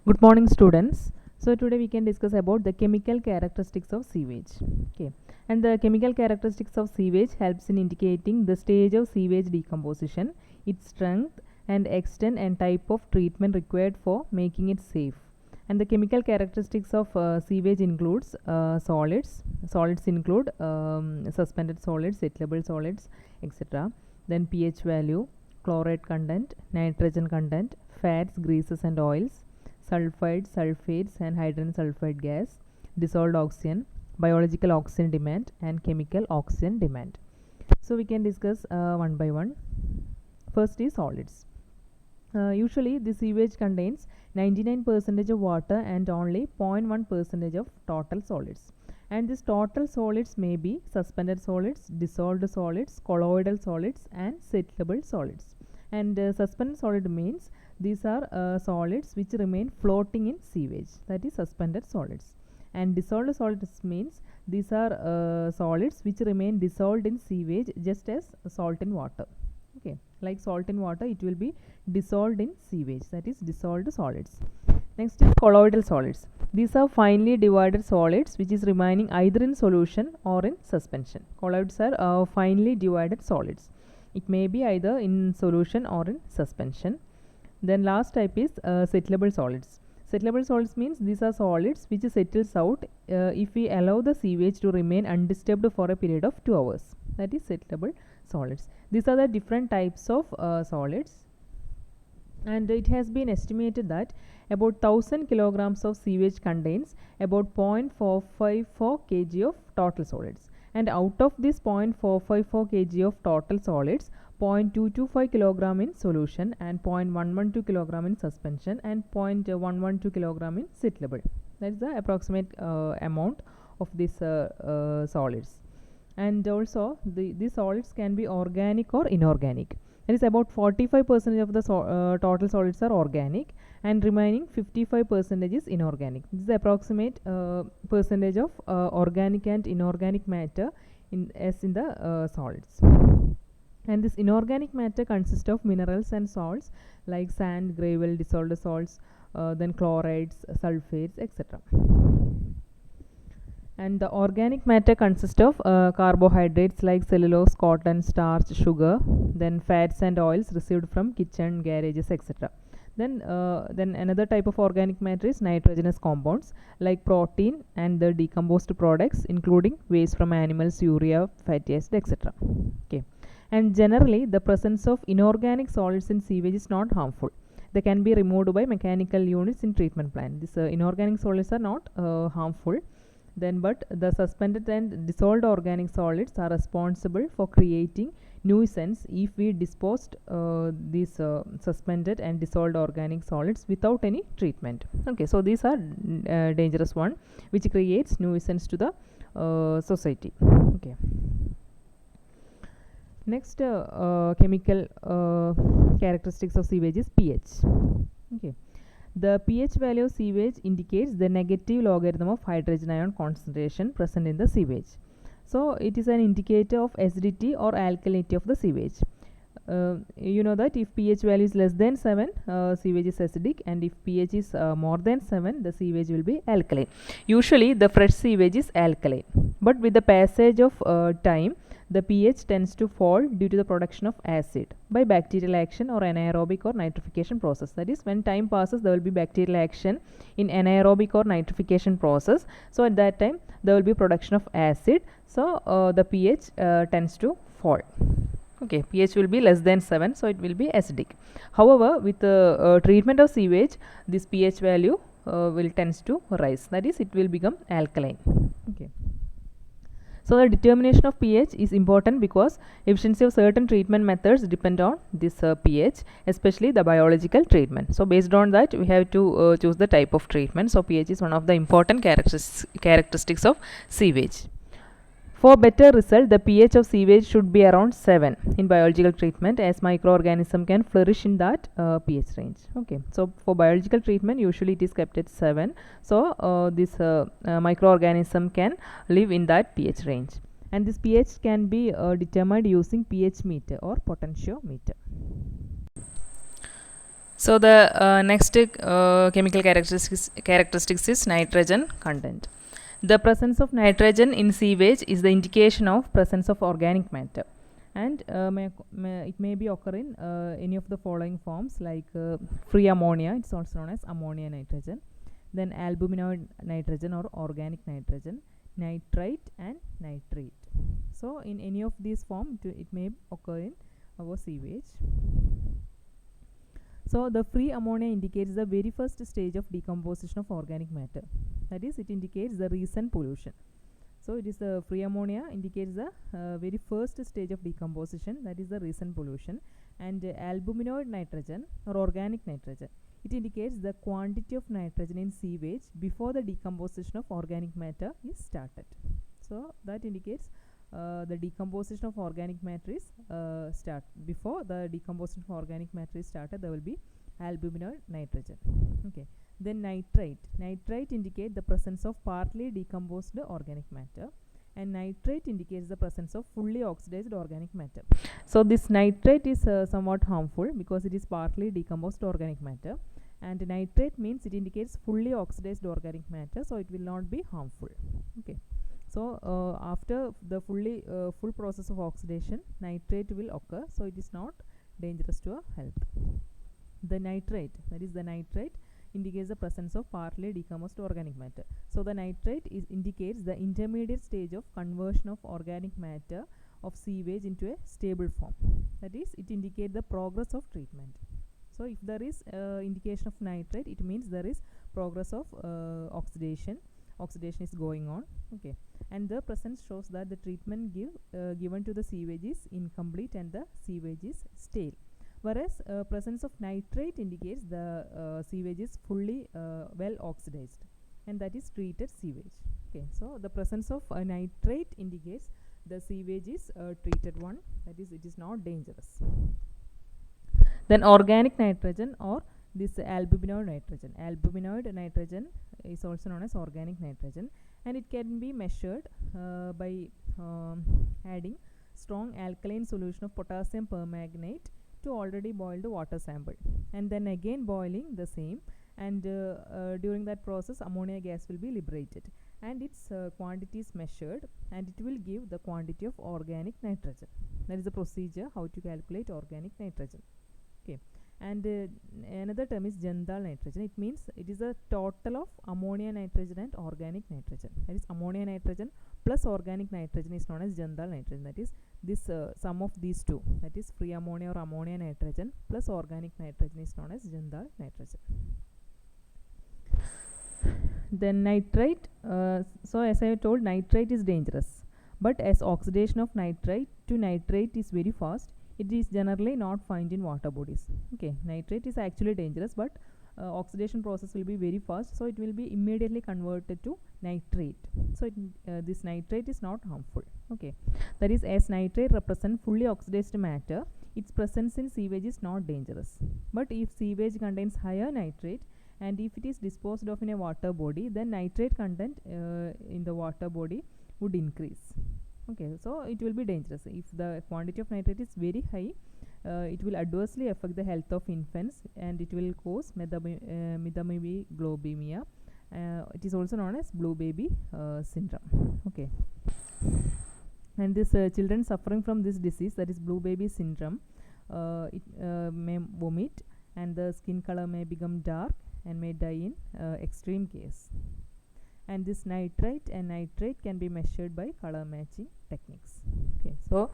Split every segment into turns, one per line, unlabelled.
Good morning, students. So today we can discuss about the chemical characteristics of sewage. Okay, and the chemical characteristics of sewage helps in indicating the stage of sewage decomposition, its strength and extent and type of treatment required for making it safe. And the chemical characteristics of sewage includes solids. Solids include suspended solids, settleable solids, etc. Then pH value, chloride content, nitrogen content, fats, greases and oils, sulfides, sulfates and hydrogen sulfide gas, dissolved oxygen, biological oxygen demand and chemical oxygen demand. So we can discuss one by one. First is solids. Usually the sewage contains 99% of water and only 0.1% of total solids. And these total solids may be suspended solids, dissolved solids, colloidal solids and settleable solids. And suspended solid means these are solids which remain floating in sewage, that is suspended solids. And dissolved solids means these are solids which remain dissolved in sewage just as salt in water. Okay, like salt in water, it will be dissolved in sewage, that is dissolved solids. Next is colloidal solids. These are finely divided solids which is remaining either in solution or in suspension. Colloids are finely divided solids. It may be either in solution or in suspension. Then last type is settleable solids. Settleable solids means these are solids which settles out if we allow the sewage to remain undisturbed for a period of 2 hours. That is settleable solids. These are the different types of solids, and it has been estimated that about 1000 kilograms of sewage contains about 0.454 kg of total solids, and out of this 0.454 kg of total solids, 0.225 kilogram in solution and 0.112 kilogram in suspension and 0.112 kilogram in settleable. That is the approximate amount of these solids. And also these solids can be organic or inorganic. That is about 45% of the total solids are organic and remaining 55% is inorganic. This is the approximate percentage of organic and inorganic matter in the solids. And this inorganic matter consists of minerals and salts like sand, gravel, dissolved salts, then chlorides, sulfates, etc. And the organic matter consists of carbohydrates like cellulose, cotton, starch, sugar, then fats and oils received from kitchen, garages, etc. Then another type of organic matter is nitrogenous compounds like protein and the decomposed products including waste from animals, urea, fatty acid, etc. Okay. And generally the presence of inorganic solids in sewage is not harmful. They can be removed by mechanical units in treatment plant. These inorganic solids are not harmful. Then but the suspended and dissolved organic solids are responsible for creating nuisance if we disposed these suspended and dissolved organic solids without any treatment. Okay, so these are dangerous one which creates nuisance to the society. Okay. Next chemical characteristics of sewage is pH. Okay. The pH value of sewage indicates the negative logarithm of hydrogen ion concentration present in the sewage. So it is an indicator of acidity or alkalinity of the sewage. You know that if pH value is less than 7, sewage is acidic, and if pH is more than 7, the sewage will be alkaline. Usually the fresh sewage is alkaline, but with the passage of time, the pH tends to fall due to the production of acid by bacterial action or anaerobic or nitrification process. That is, when time passes, there will be bacterial action in anaerobic or nitrification process. So at that time there will be production of acid. So the pH tends to fall. Okay, pH will be less than 7, so it will be acidic. However, with the treatment of sewage, this pH value will tends to rise. That is, it will become alkaline. Okay. So the determination of pH is important because efficiency of certain treatment methods depend on this pH, especially the biological treatment. So based on that, we have to choose the type of treatment. So pH is one of the important characteristics of sewage. For better result, the pH of sewage should be around 7 in biological treatment, as microorganism can flourish in that pH range. Okay, so for biological treatment usually it is kept at 7. So this microorganism can live in that pH range, and this pH can be determined using pH meter or potentiometer. So the next chemical characteristics is nitrogen content. The presence of nitrogen in sewage is the indication of presence of organic matter, and it may be occur in any of the following forms, like free ammonia. It's also known as ammonia nitrogen, then albuminoid nitrogen or organic nitrogen, nitrite and nitrate. So in any of these forms it may occur in our sewage. So the free ammonia indicates the very first stage of decomposition of organic matter. That is, it indicates the recent pollution. So it is the free ammonia indicates the very first stage of decomposition, that is the recent pollution. And albuminoid nitrogen or organic nitrogen, it indicates the quantity of nitrogen in sewage before the decomposition of organic matter is started. So that indicates the decomposition of organic matter is before the decomposition of organic matter is started, there will be albuminoid nitrogen. Okay. Then nitrite indicate the presence of partly decomposed organic matter, and nitrate indicates the presence of fully oxidized organic matter. So this nitrate is somewhat harmful because it is partly decomposed organic matter, and nitrate means it indicates fully oxidized organic matter, so it will not be harmful. Okay. So after the full process of oxidation, nitrate will occur, so it is not dangerous to our health. The nitrate, that is the nitrate, indicates the presence of partly decomposed organic matter. So the nitrate indicates the intermediate stage of conversion of organic matter of sewage into a stable form. That is, it indicates the progress of treatment. So if there is indication of nitrate, it means there is progress of oxidation is going on. Okay. And the presence shows that the treatment given to the sewage is incomplete and the sewage is stale. Whereas presence of nitrate indicates the sewage is fully well oxidized, and that is treated sewage. Okay. So the presence of nitrate indicates the sewage is treated one, that is, it is not dangerous. Then organic nitrogen or this albuminoid nitrogen. Albuminoid nitrogen is also known as organic nitrogen, and it can be measured by adding strong alkaline solution of potassium permanganate to already boiled water sample, and then again boiling the same, and during that process ammonia gas will be liberated, and its quantity is measured, and it will give the quantity of organic nitrogen. That is the procedure how to calculate organic nitrogen. Okay. And another term is Jindal nitrogen. It means it is a total of ammonia nitrogen and organic nitrogen. That is, ammonia nitrogen plus organic nitrogen is known as Jindal nitrogen. That is, this sum of these two, that is free ammonia or ammonia nitrogen plus organic nitrogen, is known as Jindal nitrogen. Then nitrite. So as I told, nitrite is dangerous, but as oxidation of nitrite to nitrate is very fast, it is generally not found in water bodies. Okay. Nitrate is actually dangerous, but oxidation process will be very fast, so it will be immediately converted to nitrate. So this nitrate is not harmful. Okay. That is, as nitrate represents fully oxidized matter, its presence in sewage is not dangerous. But if sewage contains higher nitrate, and if it is disposed of in a water body, then nitrate content in the water body would increase. Okay, so it will be dangerous. If the quantity of nitrate is very high, it will adversely affect the health of infants, and it will cause methanoglobemia. It is also known as blue baby syndrome. Okay. And this children suffering from this disease, that is blue baby syndrome, it may vomit, and the skin color may become dark and may die in extreme case. And this nitrite and nitrate can be measured by color matching techniques. Okay, so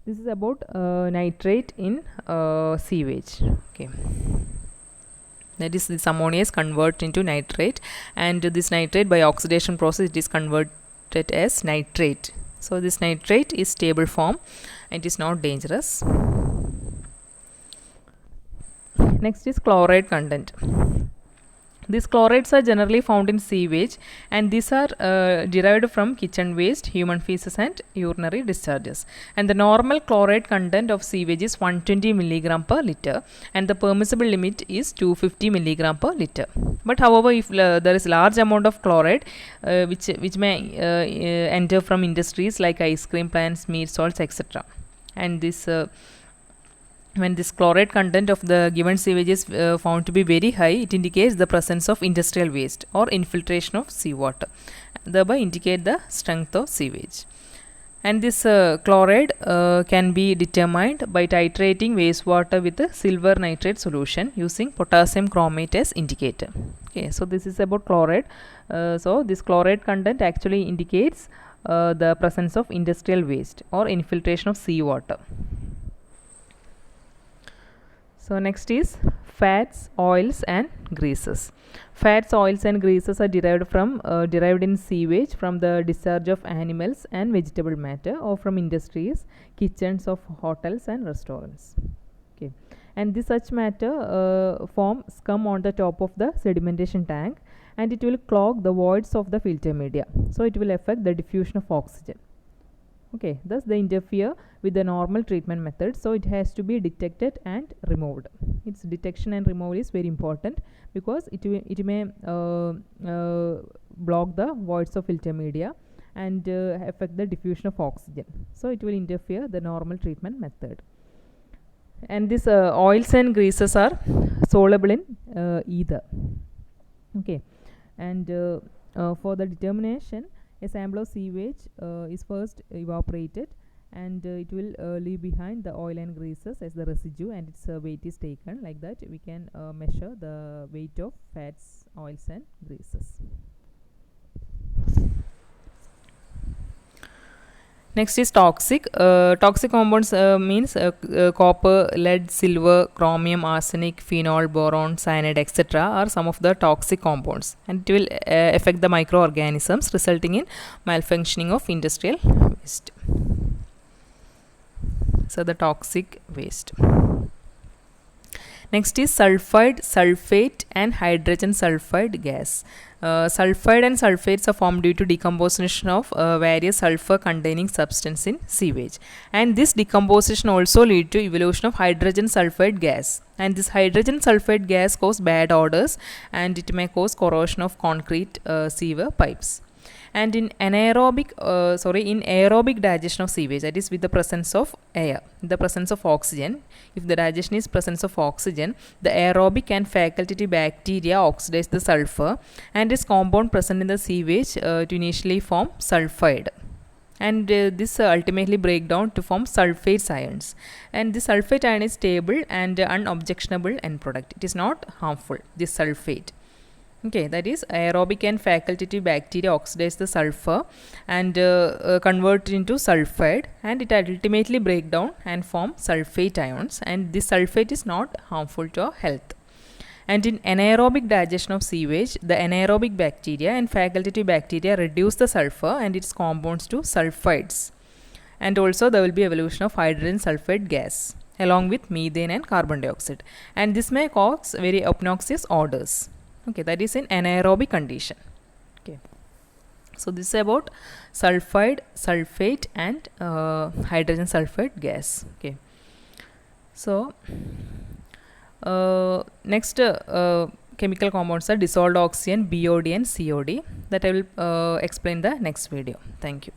this is about nitrate in sewage. Okay, that is, this ammonia is converted into nitrate, and this nitrate by oxidation process it is converted as nitrate. So this nitrate is stable form and it is not dangerous. Next is chloride content. These chlorides are generally found in sewage, and these are derived from kitchen waste, human feces and urinary discharges. And the normal chloride content of sewage is 120 mg per liter, and the permissible limit is 250 mg per liter. But however, if there is large amount of chloride which may enter from industries like ice cream plants, meat salts, etc., and this When this chloride content of the given sewage is found to be very high, it indicates the presence of industrial waste or infiltration of seawater, thereby indicate the strength of sewage. And this chloride can be determined by titrating wastewater with a silver nitrate solution using potassium chromate as indicator. Okay, so this is about chloride. So this chloride content actually indicates the presence of industrial waste or infiltration of seawater. So next is fats, oils and greases. Fats, oils and greases are derived in sewage from the discharge of animals and vegetable matter or from industries, kitchens of hotels and restaurants. Okay, and this such matter form scum on the top of the sedimentation tank, and it will clog the voids of the filter media. So it will affect the diffusion of oxygen. Okay, thus they interfere with the normal treatment method, so it has to be detected and removed. Its detection and removal is very important because it may block the voids of filter media and affect the diffusion of oxygen, so it will interfere the normal treatment method. And these oils and greases are soluble in ether. Okay, and for the determination, a sample of sewage is first evaporated, and it will leave behind the oil and greases as the residue, and its weight is taken. Like that we can measure the weight of fats, oils and greases. Next is toxic. Toxic compounds means copper, lead, silver, chromium, arsenic, phenol, boron, cyanide, etc. are some of the toxic compounds, and it will affect the microorganisms, resulting in malfunctioning of industrial waste. So the toxic waste. Next is sulfide, sulfate and hydrogen sulfide gas. Sulfide and sulfates are formed due to decomposition of various sulfur containing substance in sewage, and this decomposition also lead to evolution of hydrogen sulfide gas, and this hydrogen sulfide gas cause bad odors, and it may cause corrosion of concrete sewer pipes. And in aerobic digestion of sewage, that is with the presence of air, the presence of oxygen, if the digestion is presence of oxygen, the aerobic and facultative bacteria oxidize the sulfur and its compound present in the sewage to initially form sulfide, and this ultimately break down to form sulfate ions, and this sulfate ion is stable and unobjectionable end product. It is not harmful, this sulfate. Okay, that is aerobic and facultative bacteria oxidize the sulfur and convert it into sulfide, and it ultimately break down and form sulfate ions, and this sulfate is not harmful to our health. And in anaerobic digestion of sewage, the anaerobic bacteria and facultative bacteria reduce the sulfur and its compounds to sulfides, and also there will be evolution of hydrogen sulfide gas along with methane and carbon dioxide, and this may cause very obnoxious odors. Okay, that is in anaerobic condition. Okay, so this is about sulfide, sulfate and hydrogen sulfide gas. Okay, so next chemical compounds are dissolved oxygen, BOD and COD, that I will explain the next video. Thank you.